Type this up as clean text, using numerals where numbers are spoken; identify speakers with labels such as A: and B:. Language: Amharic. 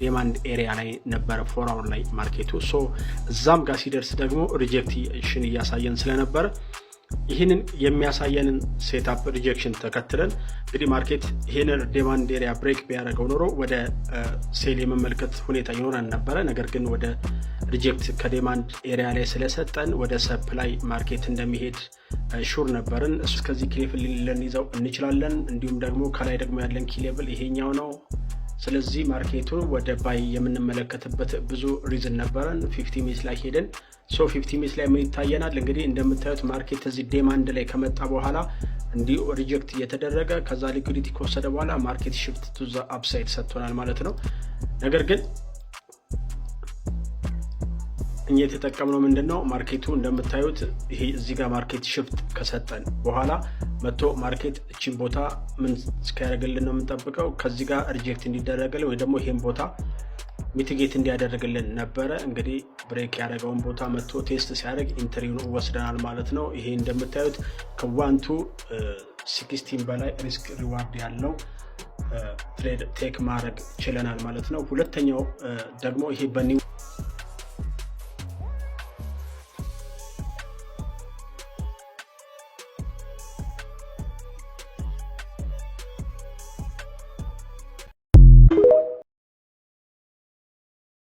A: ዲማንድ ኤሪያ ላይ ነበር 4 አወር ላይ ማርኬቱ ሶ እዛም ጋር ሲደርስ ደግሞ ሪጀክሽን እያሳየን ስለነበር ይሄንን የሚያሳየንን ሴትአፕ ሪጀክሽን ተከትለን እንግዲህ ማርኬት ይሄንን ዲማንድ ኤሪያ ብሬክ ቢያደርገው ኖሮ ወደ ሴል የመመልከት ሁኔታ ይኖረን ነበር ነገር ግን ወደ ሪጀክት ከዲማንድ ኤሪያ ላይ ስለሰጠን ወደ ሰፕላይ ማርኬት እንደሚሄድ ሹር ነበርን እስከዚህ ሌቭል ልንይዘው እንችላለን እንዲሁም ደግሞ ከላይ ደግሞ ያለን ኪ ሌቭል ይሄኛው ነው ስለዚህ ማርኬቱን ወደ ባይ የምንመለከትበት ብዙ ሪዝን ነበረን 50 ሚኒት ላይ ሄደን ሶ 50 ሚኒት ላይ ምን ይታየናል እንግዲህ እንደምታዩት ማርኬት እዚህ ዲማንድ ላይ ከመጣ በኋላ እንዲ ሪጀክት እየተደረገ ከዛ ሊኩዊዲቲ ከወሰደ በኋላ ማርኬት ሽፍት ቱ ዘ አፕሳይድ ሰጥቶናል ማለት ነው ነገር ግን እኛ የተጠቀምነው ምንድነው ማርኬቱ እንደምታዩት ይሄ እዚህ ጋር ማርኬት ሽፍት ከሰጠን በኋላ መጥቶ ማርኬት እቺን ቦታ ምን እስከያደርግልን ነው የምንጠብቀው ከዚህ ጋር ሪጀክት እንዲደረግልን ወይ ደግሞ ይሄን ቦታ ሚቲጌት እንዲያደርግልን ነበረ እንግዲህ ብሬክ ያደረገውን ቦታ መጥቶ ቴስት ሲያደርግ ኢንትሪውን ወስደናል ማለት ነው ይሄ እንደምታዩት ከ1 to 16 በላይ ሪስክ ሪዋርድ ያለው ትሬድ ቴክ ማድረግ ችለናል ማለት ነው ሁለተኛው ደግሞ ይሄ